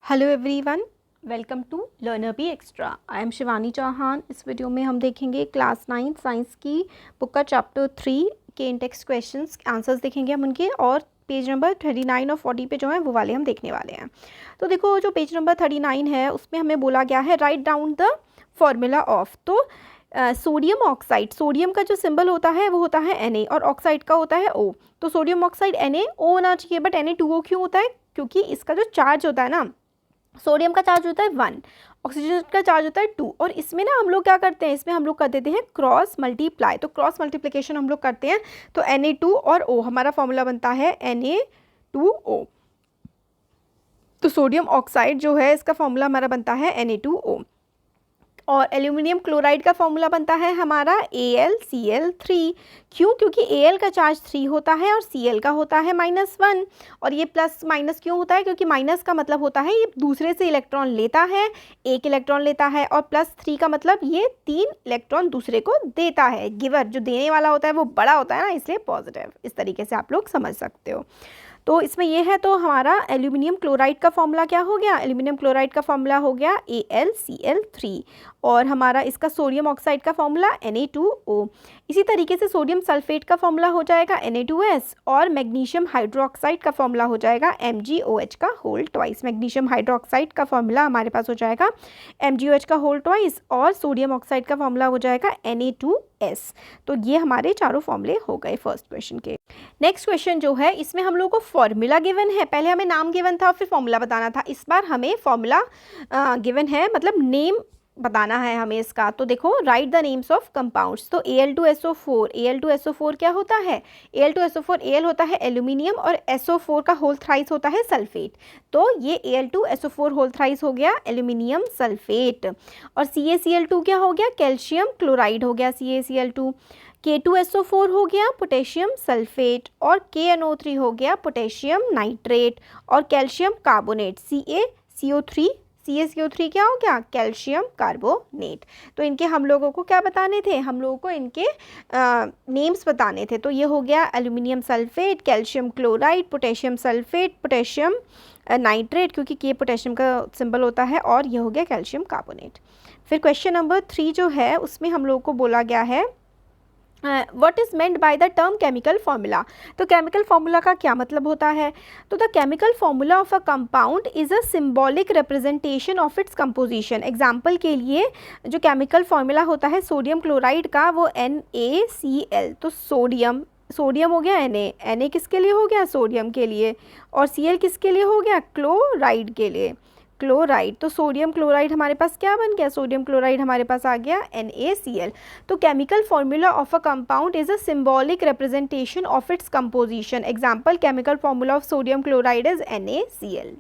Hello everyone, welcome to learner bee extra. I am Shivani Chauhan. इस video में हम देखेंगे क्लास 9 साइंस की बुक का चैप्टर 3 के इंटेक्स्ट क्वेश्चंस आंसर्स देखेंगे हम उनके, और पेज नंबर 39 और 40 पे जो है वो वाले हम देखने वाले हैं। तो देखो, जो पेज नंबर 39 है उसमें हमें बोला गया है write down the formula of. तो सोडियम ऑक्साइड, सोडियम का जो सिंबल होता है वो होता है Na और ऑक्साइड का होता है O। तो सोडियम ऑक्साइड Na O होना चाहिए, बट Na2O क्यों होता है? क्योंकि इसका जो चार्ज होता है ना, सोडियम का चार्ज होता है 1, ऑक्सीजन का चार्ज होता है 2, और इसमें ना हम लोग क्या करते हैं, इसमें हम लोग कर देते हैं क्रॉस मल्टीप्लाई। तो क्रॉस मल्टीप्लिकेशन हम लोग करते हैं, तो Na2 और O हमारा फॉर्मूला बनता है Na2O। तो सोडियम ऑक्साइड जो है इसका फॉर्मूला हमारा बनता है Na2O। और एल्यूमिनियम क्लोराइड का फॉर्मूला बनता है हमारा AlCl3। क्यों? क्योंकि Al का चार्ज 3 होता है और Cl का होता है -1। और ये प्लस माइनस क्यों होता है? क्योंकि माइनस का मतलब होता है ये दूसरे से इलेक्ट्रॉन लेता है, एक इलेक्ट्रॉन लेता है, और +3 का मतलब ये 3 इलेक्ट्रॉन दूसरे को देता है। गिवर जो देने वाला होता है वो बड़ा होता है ना, इसलिए पॉजिटिव। इस तरीके से आप लोग समझ सकते हो। तो इसमें ये है, तो हमारा एल्यूमिनियम क्लोराइड का फॉर्मूला क्या हो गया? एल्यूमिनियम क्लोराइड का फॉर्मूला हो गया AlCl3, और हमारा इसका सोडियम ऑक्साइड का फॉर्मूला Na2O। इसी तरीके से सोडियम सल्फेट का फॉर्मूला हो जाएगा Na2S, और मैग्नीशियम हाइड्रोक्साइड का फॉर्मूला हो जाएगा MgOH का होल ट्वाइस। मैग्नीशियम हाइड्रोक्साइड का फॉर्मूला हमारे पास हो जाएगा MgOH का होल ट्वाइस, और सोडियम ऑक्साइड का फॉर्मूला हो जाएगा Na2S। तो ये हमारे चारों फॉर्मूले हो गए फर्स्ट क्वेश्चन के। नेक्स्ट क्वेश्चन जो है, इसमें हम लोग को फॉर्मूला गिवन है। पहले हमें नाम गिवन था, फिर फॉर्मूला बताना था। इस बार हमें फॉर्मूला गिवन है, मतलब नेम बताना है हमें इसका। तो देखो, right the names of compounds. तो Al2SO4, Al2SO4 क्या होता है? Al2SO4, Al होता है एल्यूमिनियम, और SO4 का होल थ्राइस होता है सल्फेट। तो ये Al2SO4 होल थ्राइस हो गया एल्यूमिनियम सल्फेट। और CaCl2 क्या हो गया? कैल्शियम क्लोराइड हो गया CaCl2। K2SO4 हो गया पोटेशियम सल्फेट, और KNO3 हो गया पोटेशियम नाइट्रेट, और कैल्शियम कार्बोनेट CaCO3 क्या हो गया? Calcium carbonate. तो इनके हम लोगों को क्या बताने थे? हम लोगों को इनके नेम्स बताने थे। तो ये हो गया aluminium sulphate, calcium chloride, potassium sulphate, potassium nitrate, क्योंकि के पोटेशियम का सिंबल होता है, और ये हो गया कैल्शियम कार्बोनेट। फिर क्वेश्चन नंबर 3 जो है उसमें हम लोगों को बोला गया है what is meant by the term chemical formula। तो केमिकल फार्मूला का क्या मतलब होता है? तो the chemical formula of a compound is a symbolic representation of its composition. Example के लिए जो केमिकल फार्मूला होता है सोडियम क्लोराइड का, वो NaCl। तो सोडियम हो गया Na किसके लिए हो गया? सोडियम के लिए। और Cl किसके लिए हो गया? क्लोराइड के लिए, क्लोराइड। तो सोडियम क्लोराइड हमारे पास क्या बन गया? सोडियम क्लोराइड हमारे पास आ गया NaCl। तो chemical formula of a compound is a symbolic representation of its composition. Example, chemical formula of sodium chloride is NaCl।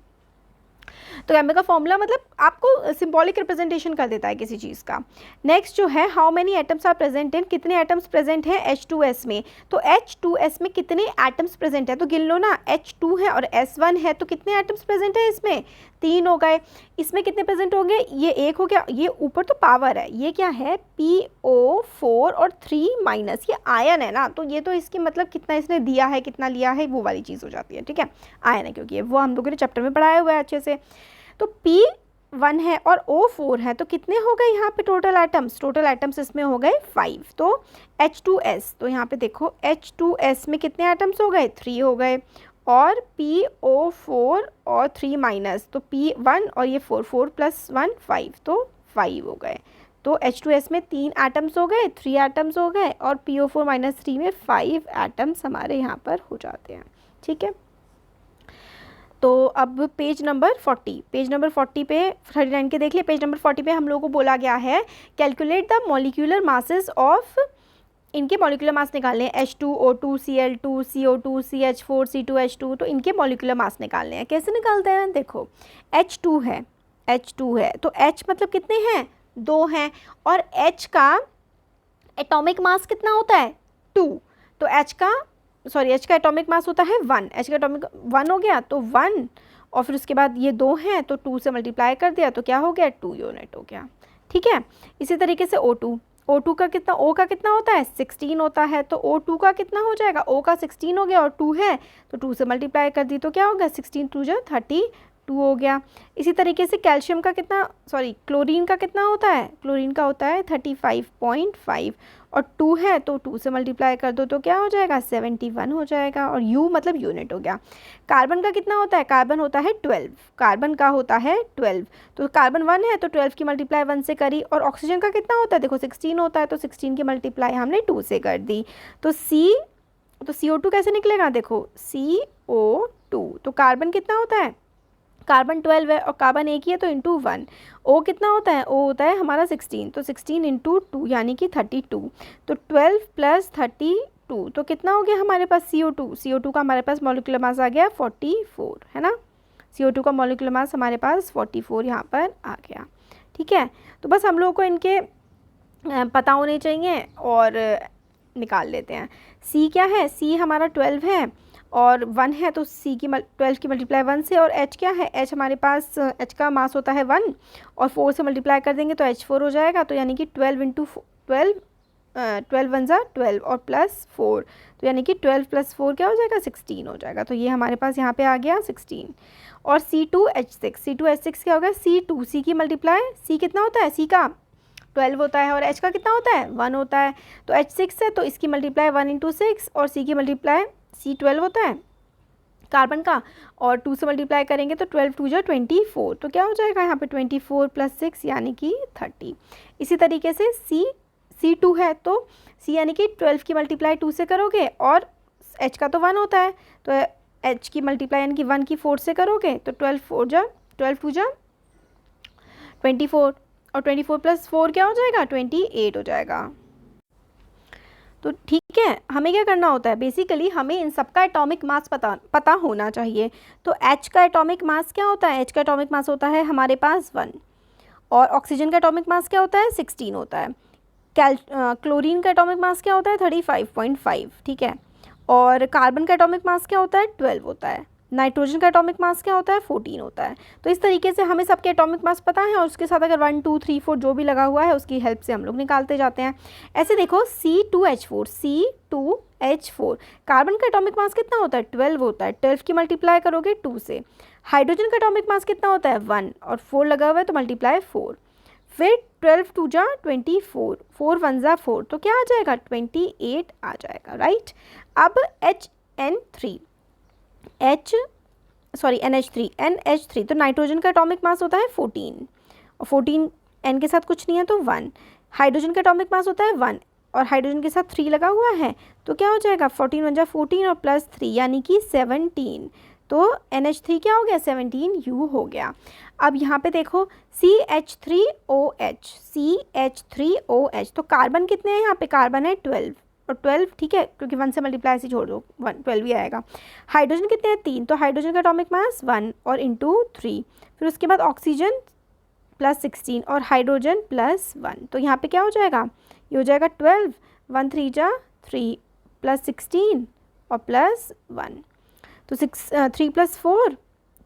तो केमिकल फॉर्मूला मतलब आपको सिंबॉलिक रिप्रेजेंटेशन कर देता है किसी चीज़ का। नेक्स्ट जो है, how many atoms are present in, कितने एटम्स प्रेजेंट हैं H2S में। तो H2S में कितने एटम्स प्रेजेंट है? तो गिन लो ना, H2 है और S1 है, तो कितने एटम्स प्रेजेंट है इसमें? 3 हो गए। इसमें कितने प्रेजेंट होंगे? ये 1 हो गया। ये ऊपर तो पावर है, ये क्या है? PO4 और 3-, ये आयन है ना, तो ये तो इसकी मतलब कितना इसने दिया है, कितना लिया है, वो वाली चीज़ हो जाती है। ठीक है, आयन है, क्योंकि वो हम लोगों ने चैप्टर में पढ़ाया हुआ है अच्छे से। तो P1 है और O4 है, तो कितने हो गए यहाँ पे टोटल एटम्स? टोटल एटम्स इसमें हो गए 5। तो H2S, तो यहाँ पे देखो H2S में कितने एटम्स हो गए? 3 हो गए। और PO4 और 3-, तो P1 और ये 4 + 1 5, तो 5 हो गए। तो H2S में 3 एटम्स हो गए, 3 एटम्स हो गए, और PO4 - 3 में 5 एटम्स हमारे यहाँ पर हो जाते हैं। ठीक है, तो अब पेज नंबर 40 पे 39 के देख लिए। पेज नंबर 40 पे हम लोगों को बोला गया है calculate the molecular masses of, इनके मॉलिक्यूलर मास निकालने हैं। H2, O2, Cl2, CO2, CH4, C2H2। तो इनके मॉलिक्यूलर मास निकालने हैं। कैसे निकालते हैं? देखो, H2 है, तो H मतलब कितने हैं? 2 हैं, और H का एटॉमिक मास कितना होता है? 2। तो H का एटॉमिक मास होता है 1। H का एटॉमिक 1 हो गया, तो 1, और फिर उसके बाद ये 2 हैं, तो 2 से मल्टीप्लाई कर दिया, तो क्या हो गया? 2 यूनिट हो गया। ठीक है, इसी तरीके से O2 का कितना, O का कितना होता है? 16 होता है, तो O2 का कितना हो जाएगा? O का 16 हो गया, और 2 है, तो 2 से मल्टीप्लाई कर दी, तो क्या हो गया? 16 × 2 = 32। 2 हो गया। इसी तरीके से कैल्शियम का कितना, क्लोरीन का कितना होता है, क्लोरीन का होता है 35.5 और 2 है तो 2 से मल्टीप्लाई कर दो तो क्या हो जाएगा 71 हो जाएगा, और U मतलब यूनिट हो गया। कार्बन का कितना होता है, कार्बन होता है 12, कार्बन का होता है 12, तो कार्बन 1 है तो 12 की मल्टीप्लाई 1 से करी। और ऑक्सीजन का कितना होता है, देखो 16 होता है तो 16 की मल्टीप्लाई हमने 2 से कर दी। तो CO2 कैसे निकलेगा, देखो CO2, तो कार्बन कितना होता है, कार्बन 12 है और कार्बन एक ही है तो इंटू 1। O कितना होता है, O होता है हमारा 16, तो 16 इंटू 2 यानी कि 32, तो 12 प्लस 32 तो कितना हो गया हमारे पास CO2 का हमारे पास मॉलिक्यूलर मास आ गया 44, है ना। CO2 का मॉलिक्यूलर मास हमारे पास 44 यहाँ पर आ गया। ठीक है, तो बस हम लोगों को इनके पता होने चाहिए और निकाल लेते हैं। C क्या है, C हमारा 12 है और 1 है तो C की 12 की मल्टीप्लाई 1 से, और H क्या है, H हमारे पास H का मास होता है 1 और 4 से मल्टीप्लाई कर देंगे तो H4 हो जाएगा, तो यानी कि 12 इंटू 12 1 ज़ा 12 और प्लस 4, तो यानी कि 12 प्लस 4 क्या हो जाएगा 16 हो जाएगा, तो ये हमारे पास यहाँ पे आ गया 16। और C2H6 क्या होगा, C की मल्टीप्लाई, C कितना होता है, C का 12 होता है और H का कितना होता है 1 होता है, तो H6 है तो इसकी मल्टीप्लाई 1 इंटू 6 और C की मल्टीप्लाई C 12 होता है कार्बन का, और 2 से मल्टीप्लाई करेंगे तो 12 2 जा 24, तो क्या हो जाएगा यहाँ पे 24 प्लस 6 यानी कि 30। इसी तरीके से C2 है तो C यानी कि 12 की मल्टीप्लाई 2 से करोगे और H का तो 1 होता है तो H की मल्टीप्लाई यानी कि 1 की 4 से करोगे तो 12 2 जा 24 और 24 प्लस 4 क्या हो जाएगा 28 हो जाएगा। तो ठीक है, हमें क्या करना होता है, बेसिकली हमें इन सब का एटॉमिक मास पता होना चाहिए। तो H का एटॉमिक मास क्या होता है, H का एटॉमिक मास होता है हमारे पास 1, और ऑक्सीजन का एटॉमिक मास क्या होता है 16 होता है। क्लोरीन का एटॉमिक मास क्या होता है 35.5, ठीक है, और कार्बन का एटॉमिक मास क्या होता है 12 होता है। नाइट्रोजन का एटॉमिक मास क्या होता है 14 होता है। तो इस तरीके से हमें सबके एटॉमिक मास पता है और उसके साथ अगर 1 2 3 4 जो भी लगा हुआ है उसकी हेल्प से हम लोग निकालते जाते हैं। ऐसे देखो C2H4 कार्बन का एटॉमिक मास कितना होता है 12 होता है, 12 की मल्टीप्लाई करोगे 2 से। हाइड्रोजन का एटॉमिक मास कितना होता है 1 और 4 लगा हुआ है तो मल्टीप्लाई 4, फिर 12 2 जा 24, 4 1 जा 4 तो क्या आ जाएगा 28 आ जाएगा, राइट। अब NH3 तो नाइट्रोजन का एटॉमिक मास होता है 14 और 14 N के साथ कुछ नहीं है तो 1। हाइड्रोजन का एटॉमिक मास होता है 1 और हाइड्रोजन के साथ 3 लगा हुआ है तो क्या हो जाएगा 14 1 जा 14 और प्लस 3 यानी कि 17, तो NH3 क्या हो गया 17U हो गया। अब यहाँ पे देखो CH3OH तो कार्बन कितने हैं यहाँ पे, कार्बन है 12 और 12, ठीक है, क्योंकि 1 से मल्टीप्लाई से छोड़ दो 12 ही आएगा। हाइड्रोजन कितने हैं 3, तो हाइड्रोजन का एटॉमिक मास 1 और इंटू 3, फिर उसके बाद ऑक्सीजन प्लस 16 और हाइड्रोजन प्लस 1, तो यहाँ पे क्या हो जाएगा, ये हो जाएगा 12 1 3 जा 3 प्लस 16 और प्लस 1, तो 3 प्लस 4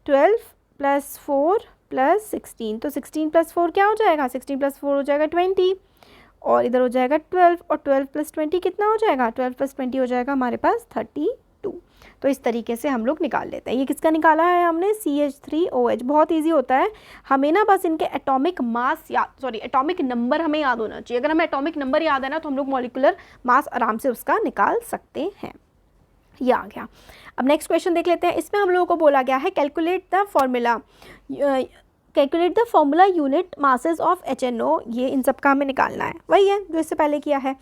12 प्लस 4 प्लस 16, तो 16 प्लस 4 क्या हो जाएगा 16 प्लस 4 हो जाएगा 20 और इधर हो जाएगा 12 और 12 प्लस 20 कितना हो जाएगा 12 प्लस 20 हो जाएगा हमारे पास 32। तो इस तरीके से हम लोग निकाल लेते हैं। ये किसका निकाला है हमने CH3OH, बहुत इजी होता है, हमें ना बस इनके एटॉमिक नंबर हमें याद होना चाहिए। अगर हमें एटॉमिक नंबर याद है ना तो हम लोग मॉलिक्यूलर मास आराम से उसका निकाल सकते हैं। ये आ गया। अब नेक्स्ट क्वेश्चन देख लेते हैं। इसमें हम लोगों को बोला गया है calculate the formula unit masses of HNO, ये इन सब का हमें निकालना है, वही है जो इससे पहले किया है।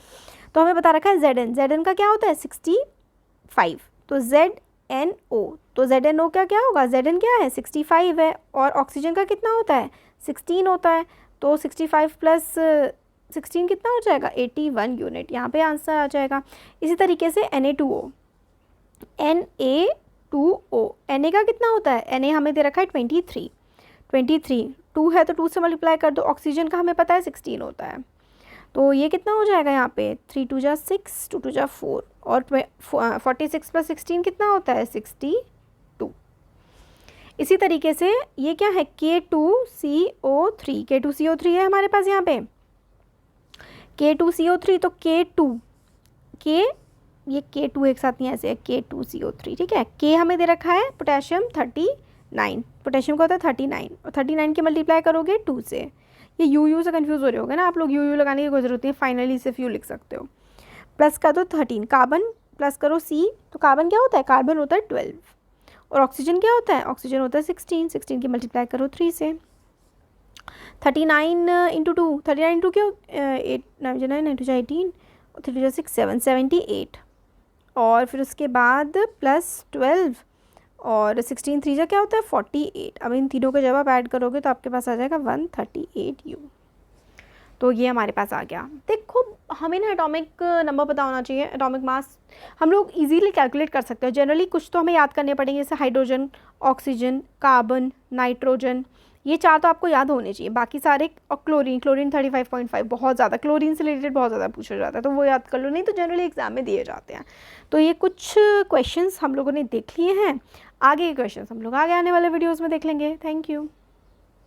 तो हमें बता रखा है ZN का क्या होता है 65, तो ZNO, तो ZNO का क्या होगा, ZN क्या है 65 है, और ऑक्सीजन का कितना होता है 16 होता है, तो 65 प्लस 16 कितना हो जाएगा 81 यूनिट, यहाँ पे आंसर आ जाएगा। इसी तरीके से Na2O Na का कितना होता है, Na हमें दे रखा है 23, 2 है तो 2 से मल्टीप्लाई कर दो, ऑक्सीजन का हमें पता है 16 होता है, तो ये कितना हो जाएगा यहाँ पे 3 2 जा 6 2 2 जा 4 और 46 प्लस 16 कितना होता है 62। इसी तरीके से ये क्या है K2CO3 है हमारे पास यहाँ पे K2CO3, तो ये K2 एक साथ नहीं ऐसे है K2CO3, ठीक है। K हमें दे रखा है पोटेशियम 33 9, पोटेशियम का होता है 39, और 39 के मल्टीप्लाई करोगे 2 से। ये यू से कन्फ्यूज़ हो रहे होगे ना आप लोग, यू लगाने की कोई ज़रूरत नहीं है, फाइनली सिर्फ यू लिख सकते हो। प्लस कर दो 13, कार्बन प्लस करो C, तो कार्बन क्या होता है, कार्बन होता है 12, और ऑक्सीजन क्या होता है, ऑक्सीजन होता है 16, 16 की मल्टीप्लाई करो 3 से। 39 इंटू 2, 39 इंटू क्यों 8, 9 9 9 2 18, 3 2 6 7, 78, और फिर उसके बाद प्लस 12 और 16 3 क्या होता है 48। अब इन तीनों को जब आप ऐड करोगे तो आपके पास आ जाएगा 138 U। तो ये हमारे पास आ गया। देखो हमें ना एटॉमिक नंबर पता होना चाहिए, एटॉमिक मास हम लोग इजीली कैलकुलेट कर सकते हैं। जनरली कुछ तो हमें याद करने पड़ेंगे, जैसे हाइड्रोजन, ऑक्सीजन, कार्बन, नाइट्रोजन, ये 4 तो आपको याद होने चाहिए। बाकी सारे, और क्लोरीन, क्लोरीन 35.5 बहुत ज़्यादा, क्लोरीन से रिलेटेड बहुत ज़्यादा पूछा जाता है, तो वो याद कर लो, नहीं तो जनरली एग्जाम में दिए जाते हैं। तो ये कुछ क्वेश्चंस हम लोगों ने देख लिए हैं, आगे के क्वेश्चंस हम लोग आगे आने वाले वीडियोज़ में देख लेंगे। Thank you.